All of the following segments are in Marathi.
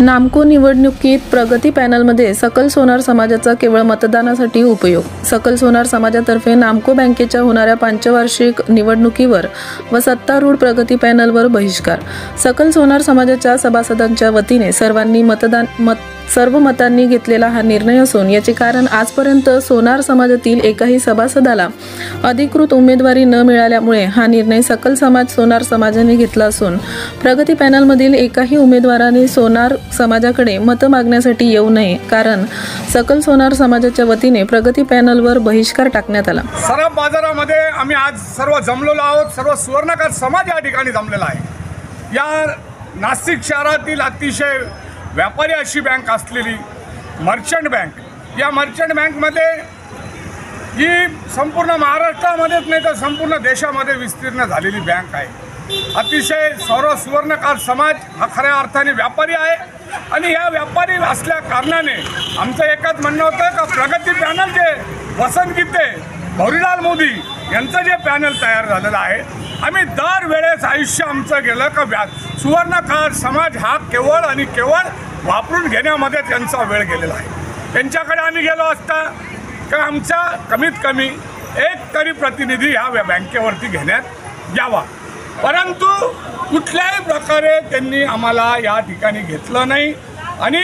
नामको निवडणुकीत प्रगती पॅनलमध्ये सकल सोनार समाजाचा केवळ मतदानासाठी उपयोग. सकल सोनार समाजातर्फे नामको बँकेच्या होणाऱ्या पंचवार्षिक निवडणुकीवर व सत्तारूढ प्रगती पॅनलवर बहिष्कार. सकल सोनार समाजाच्या सभासदांच्या वतीने सर्व मतांनी घेतलेला हा निर्णय असून याचे कारण आजपर्यंत सोनार समाजातील एकाही सभासदाला अधिकृत उमेदवारी न मिळाल्यामुळे हा निर्णय सकल सोनार समाजाने घेतला असून प्रगती पॅनलमधील एकाही उमेदवाराने सोनार समाजाकडे मत मागण्यासाठी येऊ नये, कारण सकल सोनार समाजाच्या वतीने प्रगती पॅनलवर बहिष्कार टाकण्यात आला. सराफ बाजारामध्ये आम्ही आज सर्व जमलेलो आहोत. सर्व सुवर्णकार समाज या ठिकाणी जमलेला आहे. या नाशिक शहरातील अतिशय व्यापारी अशी बँक असलेली मर्चंट बँक, या मर्चंट बँकमध्ये ही संपूर्ण महाराष्ट्रामध्येच नाही तर संपूर्ण देशामध्ये विस्तीर्ण झालेली बँक आहे. अतिशय सर्व सुवर्णकार समाज हा खऱ्या अर्थाने व्यापारी आहे आणि या व्यापारी असल्या कारणाने आमचं एकच म्हणणं होतं का प्रगती पॅनल जे वसंत गीते, भवरीलाल मोदी यांचं जे पॅनल तयार झालेलं आहे, आम्ही दरवेळेस आयुष्य आमचं गेलं का सुवर्णकार समाज हा केवळ आणि केवळ वापरून घेण्यामध्ये त्यांचा वेळ गेलेला आहे. त्यांच्याकडे आम्ही गेलो असता का आमचा कमीत कमी एक तरी प्रतिनिधी ह्या बँकेवरती घेण्यात यावा, परंतु कुठल्याही प्रकारे त्यांनी आम्हाला या ठिकाणी घेतलं नाही. आणि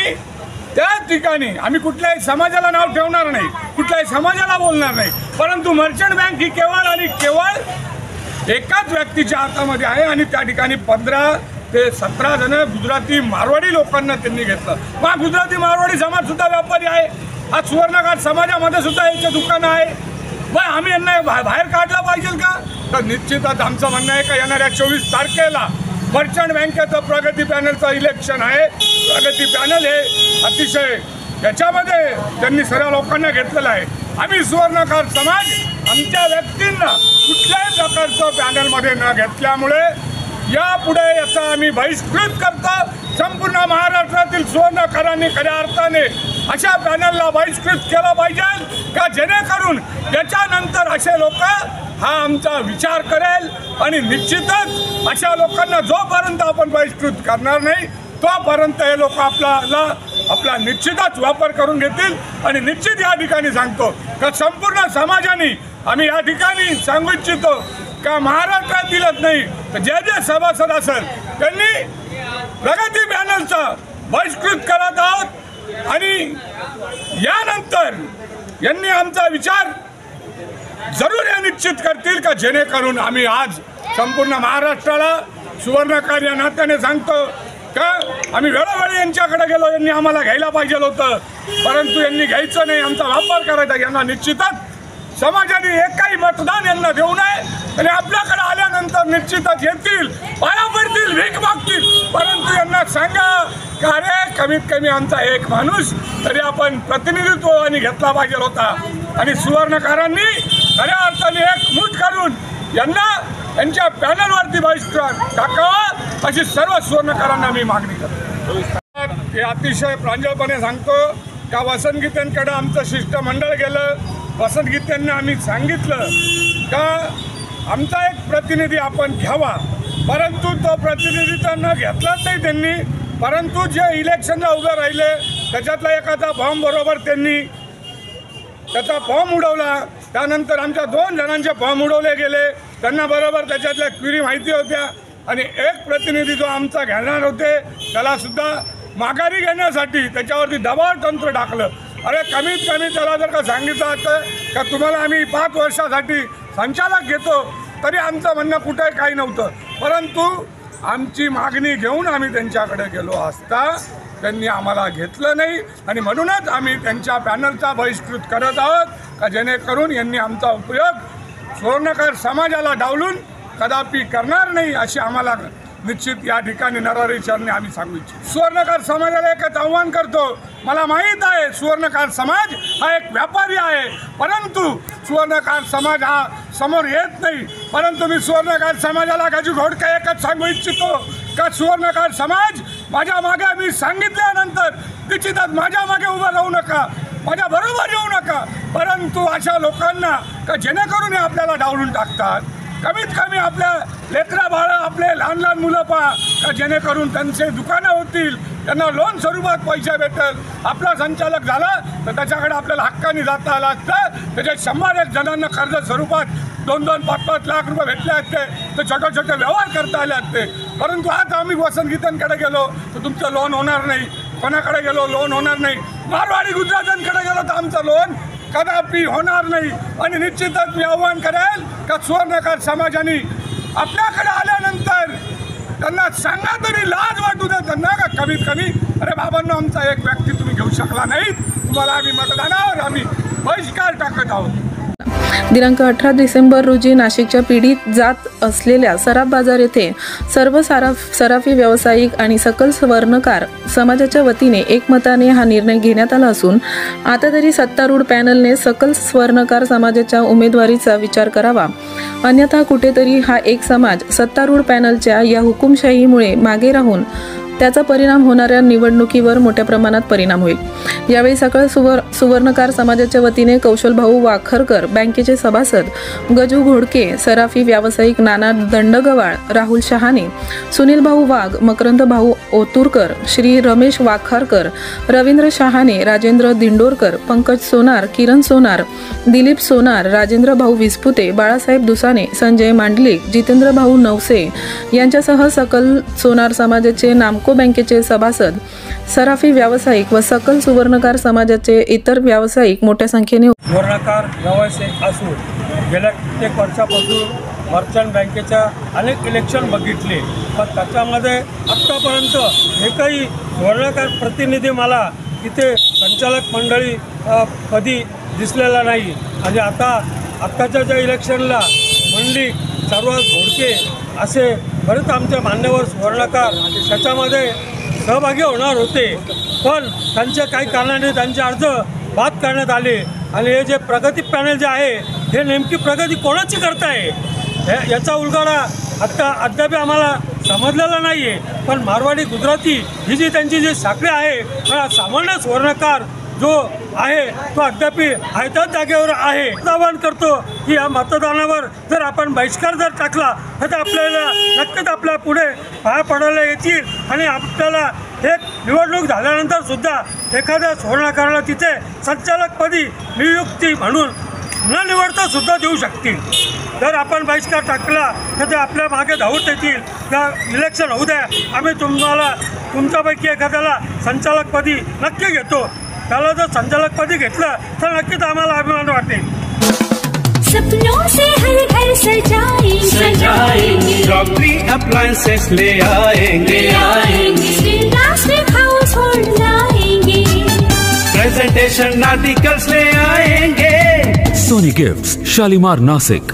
त्या ठिकाणी आम्ही कुठल्याही समाजाला नाव ठेवणार नाही, कुठल्याही समाजाला बोलणार नाही, परंतु मर्चंट बँक ही केवळ आणि केवळ एकाच व्यक्तीच्या हातामध्ये आहे आणि त्या ठिकाणी 15 ते 17 जण गुजराती मारवाडी लोकांना त्यांनी घेतलं. मग गुजराती मारवाडी समाज सुद्धा व्यापारी आहे. आज सुवर्णकार समाजामध्ये सुद्धा याचे दुकानं आहे. मग आम्ही यांना बाहेर काढला पाहिजे का? तर निश्चितच आमचं म्हणणं आहे का येणाऱ्या 24 तारखेला मर्चंट बँकेचं प्रगती पॅनलचं इलेक्शन आहे. प्रगती पॅनल हे अतिशय याच्यामध्ये त्यांनी सर्व लोकांना घेतलेलं आहे. आम्ही सुवर्णकार समाज आमच्या व्यक्तींना कुठल्याही प्रकारचं पॅनलमध्ये न घेतल्यामुळे यापुढे याचा आम्ही बहिष्कृत करतो. संपूर्ण महाराष्ट्रातील सुवर्णकारांनी खऱ्या अर्थाने अशा पॅनलला बहिष्कृत केलं पाहिजे का जेणेकरून याच्यानंतर असे लोक हा आमचा विचार करेल आणि निश्चितच अशा लोकांना जोपर्यंत आपण बहिष्कृत करणार नाही तोपर्यंत हे लोक आपला निश्चितच वापर करून घेतील. आणि निश्चित या ठिकाणी सांगतो का संपूर्ण समाजाने आम्ही या ठिकाणी सांगू इच्छितो का महाराष्ट्रातीलच नाही तर जे जे सभासद असेल त्यांनी प्रगती पॅनलचा बहिष्कृत करत आहोत. आणि यानंतर यांनी आमचा विचार जरूर हे निश्चित करतील का जेणेकरून आम्ही आज संपूर्ण महाराष्ट्राला सुवर्णकार या नात्याने सांगतो का आम्ही वेळोवेळी यांच्याकडे गेलो, यांनी आम्हाला घ्यायला पाहिजे होतं, परंतु यांनी घ्यायचं नाही, आमचा वापर करायचा. यांना निश्चितच समाजाने एकही मतदान यांना देऊ नये आणि आपल्याकडे आल्यानंतर निश्चितच येतील, पाया पडतील, भीक मागतील, परंतु यांना सांगा का अरे कमीत कमी आमचा एक माणूस तरी आपण प्रतिनिधित्व आणि घेतला पाहिजे होता. आणि सुवर्णकारांनी खऱ्या अर्थाने एक मूठ करून यांच्या पॅनलवरती बहिष्कार टाकावा अशी सर्व सुवर्णकारांना मी मागणी करतो. हे अतिशय प्रांजळपणे सांगतो का वसंत गीतेंकडे आमचं शिष्टमंडळ गेलं. वसंत गीतेंना आम्ही सांगितलं का आमचा एक प्रतिनिधी आपण घ्यावा, परंतु तो प्रतिनिधी तर न घेतलाच नाही त्यांनी, परंतु जे इलेक्शनला उभं राहिले त्याच्यातला एखादा फॉर्म बरोबर त्यांनी त्याचा फॉर्म उडवला. त्यानंतर आमच्या 2 जणांचे फॉर्म उडवले गेले, त्यांना बरोबर त्याच्यातल्या क्वेरी माहिती होत्या आणि एक प्रतिनिधी जो आमचा घेणार होते त्यालासुद्धा माघारी घेण्यासाठी त्याच्यावरती दबाव तंत्र टाकलं. अरे कमीत कमी त्याला जर का सांगितलं होतं का तुम्हाला आम्ही 5 वर्षासाठी संचालक घेतो तरी आमचं म्हणणं कुठे काही नव्हतं, परंतु आमची मागणी घेऊन आम्ही त्यांच्याकडे गेलो असता त्यांनी आम्हाला घेतलं नाही. आणि म्हणूनच आम्ही त्यांच्या पॅनलचा बहिष्कृत करत आहोत का जेणेकरून यांनी आमचा उपयोग सुवर्णकार समाजाला डावलून कदापि करणार नाही अशी आम्हाला निश्चित या ठिकाणी नरहरी चरणी आम्ही सांगू इच्छितो. सुवर्णकार समाजाला एकच आव्हान करतो, मला माहीत आहे सुवर्णकार समाज हा एक व्यापारी आहे, परंतु सुवर्णकार समाज हा समोर येत नाही, परंतु मी सुवर्णकार समाजाला गजू घोडका एकच सांगू इच्छितो का सुवर्णकार समाज माझ्या मागे मी सांगितल्यानंतर निश्चितच माझ्या मागे उभं राहू नका, माझ्या बरोबर येऊ नका, परंतु अशा लोकांना का जेणेकरून आपल्याला डावलून टाकतात कमीत कमी आपल्या लेकरा बाळा आपले लहान लहान मुलं पहा का जेणेकरून त्यांचे दुकानं होतील, त्यांना लोन स्वरूपात पैसे भेटेल. आपला संचालक झाला तर त्याच्याकडे आपल्याला हक्काने जाता आला असतं. त्याच्या 100 जणांना कर्ज स्वरूपात 2-2, 5-5 लाख रुपये भेटले असते तर छोटे छोटे व्यवहार करता आले असते. परंतु आज आम्ही वसंत गीतांकडे गेलो तर तुमचं लोन होणार नाही, कोणाकडे गेलो लोन होणार नाही, मारवाडी गुजरातांकडे गेलो तर आमचं लोन कदापि होणार नाही. आणि निश्चितच मी आव्हान करेल का सुवर्णकार समाजाने आपल्याकडे आल्यानंतर त्यांना सांगा तरी लाज वाटू द्या त्यांना का कमीत कमी अरे बाबांनो आमचा एक व्यक्ती तुम्ही घेऊ शकला नाही, तुम्हाला आम्ही मतदानावर आम्ही बहिष्कार टाकत आहोत. दिनांक 18 डिसेंबर रोजी नाशिकच्या पीडित जात असलेल्या सराफ बाजार येथे सर्व सराफी व्यावसायिक आणि सकल स्वर्णकार समाजाच्या वतीने एकमताने हा निर्णय घेण्यात आला असून आता तरी सत्तारूढ पॅनलने सकल स्वर्णकार समाजाच्या उमेदवारीचा विचार करावा, अन्यथा कुठेतरी हा एक समाज सत्तारूढ पॅनलच्या या हुकुमशाहीमुळे मागे राहून त्याचा परिणाम होणाऱ्या निवडणुकीवर मोठ्या प्रमाणात परिणाम होईल. यावेळी सकल सुवर्णकार समाजाच्या वतीने कौशलभाऊ वाखरकर, बँकेचे सभासद गजू घोडके, सराफी व्यावसायिक नाना दंडगवाळ, राहुल शहाणे, सुनील भाऊ वाघ, मकरंद भाऊ ओतुरकर, श्री रमेश वाखारकर, रवींद्र शहाणे, राजेंद्र दिंडोरकर, पंकज सोनार, किरण सोनार, दिलीप सोनार, राजेंद्र भाऊ विस्पुते, बाळासाहेब दुसाने, संजय मांडलिक, जितेंद्र भाऊ नवसे यांच्यासह सकल सोनार समाजाचे नामको बँकेचे सभासद, सराफी व्यावसायिक व सकल सुवर्णकार समाजाचे इतर व्यावसायिक मोठ्या संख्येने सुवर्णकार व्यावसायिक असून गेल्या कित्येक वर्षापासून मर्चंट बँकेच्या अनेक इलेक्शन बघितले, पण त्याच्यामध्ये आत्तापर्यंत एकही सुवर्णकार प्रतिनिधी मला इथे संचालक मंडळी कधी दिसलेला नाही. आणि आत्ताच्या ज्या इलेक्शनला मंडलिक, सर्वात घोडके असे बरेच आमचे मान्यवर सुवर्णकार त्याच्यामध्ये सहभागी होणार होते, पण त्यांच्या काही कारणाने त्यांचे अर्ज बाद करण्यात आले. आणि हे जे प्रगती पॅनल जे आहे हे नेमकी प्रगती कोणाची करताय याचा उलगडा अद्याप आम्हाला समजलेला नाही आहे. पण मारवाडी गुजराती ही जी त्यांची जी साखळी आहे, हा सामान्य सुवर्णकार जो आहे तो अद्याप त्याच जागेवर आहे. आवाहन करतो की या मतदानावर जर आपण बहिष्कार जर टाकला तर आपल्याला नक्कीच आपल्या पुढे पाया पडायला येतील. आणि आपल्याला एक निवडणूक झाल्यानंतर सुद्धा एखाद्या सुवर्णकाराला तिथे संचालकपदी नियुक्ती म्हणून न निवडता सुद्धा देऊ शकतील. जर आपण बहिष्कार टाकला तर ते आपल्या मागे धावत येतील का इलेक्शन होऊ द्या, आम्ही तुम्हाला तुमच्यापैकी एखाद्याला संचालकपदी नक्की घेतो. त्याला जर संचालकपदी घेतलं तर नक्कीच आम्हाला अभिमान वाटेल. सपनों से हर घर सजाएंगे, रॉकरी अप्लायंसेस ले आएंगे, प्लास्टिक हाउसहोल्ड लाएंगे, प्रेजेंटेशन आर्टिकल्स ले आएंगे. सोनी गिफ्ट्स, शालीमार, नासिक.